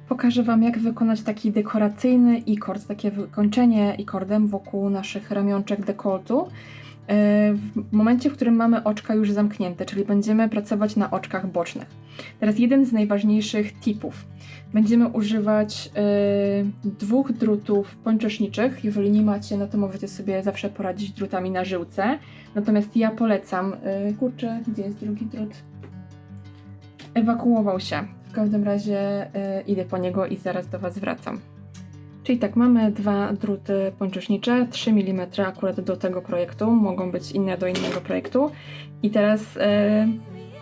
Pokażę Wam, jak wykonać taki dekoracyjny i-cord, takie wykończenie i-cordem wokół naszych ramionczek dekoltu. W momencie, w którym mamy oczka już zamknięte, czyli będziemy pracować na oczkach bocznych. Teraz jeden z najważniejszych tipów. Będziemy używać dwóch drutów pończoszniczych. Jeżeli nie macie, no to możecie sobie zawsze poradzić drutami na żyłce. Natomiast ja polecam... kurczę, gdzie jest drugi drut? Ewakuował się. W każdym razie idę po niego i zaraz do Was wracam. Czyli tak, mamy dwa druty pończosznicze, 3 mm akurat do tego projektu, mogą być inne do innego projektu. I teraz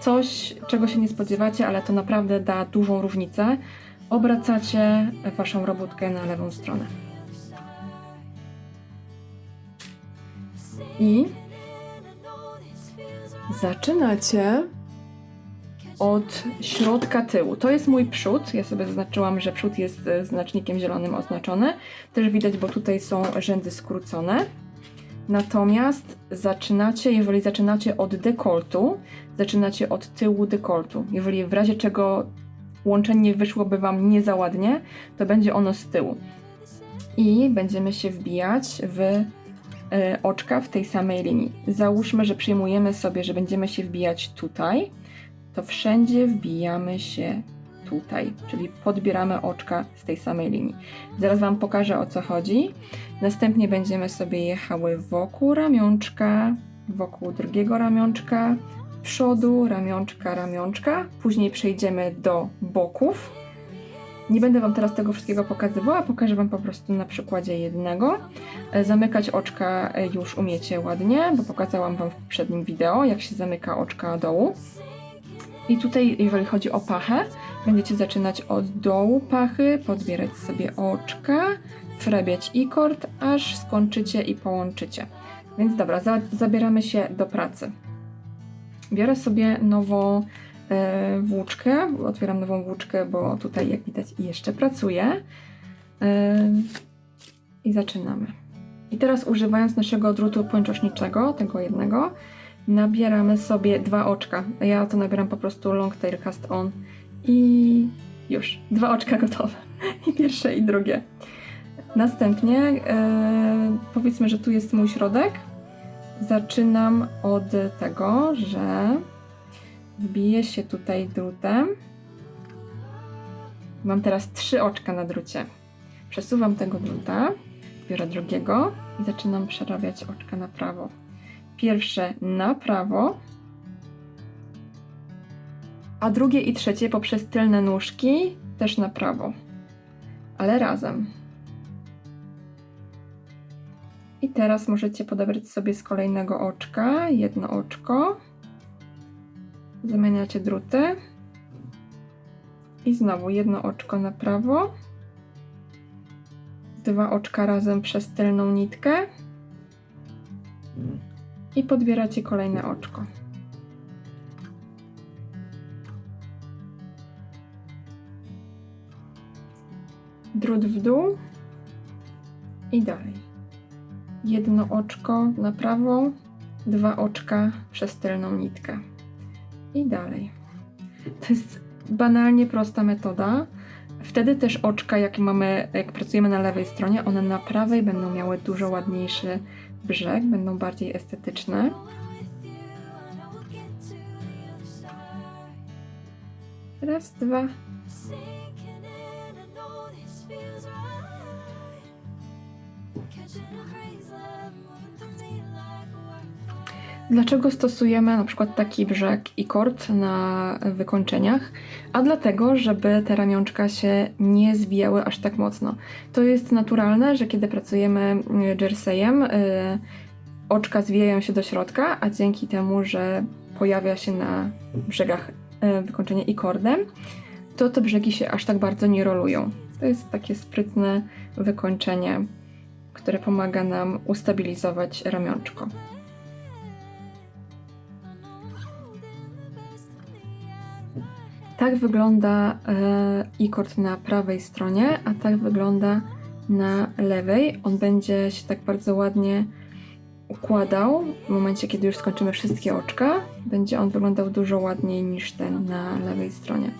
coś, czego się nie spodziewacie, ale to naprawdę da dużą różnicę. Obracacie Waszą robótkę na lewą stronę. I zaczynacie od środka tyłu. To jest mój przód. Ja sobie zaznaczyłam, że przód jest znacznikiem zielonym oznaczony. Też widać, bo tutaj są rzędy skrócone. Natomiast zaczynacie, jeżeli zaczynacie od dekoltu, zaczynacie od tyłu dekoltu. Jeżeli w razie czego łączenie wyszłoby Wam nie za ładnie, to będzie ono z tyłu. I będziemy się wbijać w oczka w tej samej linii. Załóżmy, że przyjmujemy sobie, że będziemy się wbijać tutaj, to wszędzie wbijamy się tutaj, czyli podbieramy oczka z tej samej linii. Zaraz Wam pokażę, o co chodzi. Następnie będziemy sobie jechały wokół ramionczka, wokół drugiego ramionczka, przodu, ramionczka, ramionczka. Później przejdziemy do boków. Nie będę Wam teraz tego wszystkiego pokazywała, pokażę Wam po prostu na przykładzie jednego. Zamykać oczka już umiecie ładnie, bo pokazałam Wam w poprzednim wideo, jak się zamyka oczka dołu. I tutaj, jeżeli chodzi o pachę, będziecie zaczynać od dołu pachy, podbierać sobie oczka, wrabiać i-cord, aż skończycie i połączycie. Więc dobra, zabieramy się do pracy. Biorę sobie nową włóczkę, otwieram nową włóczkę, bo tutaj, jak widać, jeszcze pracuję. I zaczynamy. I teraz, używając naszego drutu pończoszniczego, tego jednego, nabieramy sobie dwa oczka. Ja to nabieram po prostu long tail cast on i już. Dwa oczka gotowe. I pierwsze, i drugie. Następnie powiedzmy, że tu jest mój środek. Zaczynam od tego, że wbiję się tutaj drutem. Mam teraz 3 oczka na drucie. Przesuwam tego druta, biorę drugiego i zaczynam przerabiać oczka na prawo. Pierwsze na prawo, a drugie i trzecie poprzez tylne nóżki też na prawo, ale razem. I teraz możecie podebrać sobie z kolejnego oczka jedno oczko, zamieniacie druty i znowu jedno oczko na prawo, 2 oczka razem przez tylną nitkę i podbieracie kolejne oczko. Drut w dół i dalej. Jedno oczko na prawo, 2 oczka przez tylną nitkę i dalej. To jest banalnie prosta metoda. Wtedy też oczka, jak pracujemy na lewej stronie, one na prawej będą miały dużo ładniejszy brzeg, będą bardziej estetyczne. Raz, dwa. Dlaczego stosujemy na przykład taki brzeg i-cord na wykończeniach? A dlatego, żeby te ramionczka się nie zwijały aż tak mocno. To jest naturalne, że kiedy pracujemy jerseyem, oczka zwijają się do środka, a dzięki temu, że pojawia się na brzegach wykończenie i-cordem, to te brzegi się aż tak bardzo nie rolują. To jest takie sprytne wykończenie, które pomaga nam ustabilizować ramionczko. Tak wygląda i-cord na prawej stronie, a tak wygląda na lewej. On będzie się tak bardzo ładnie układał. W momencie, kiedy już skończymy wszystkie oczka, będzie on wyglądał dużo ładniej niż ten na lewej stronie.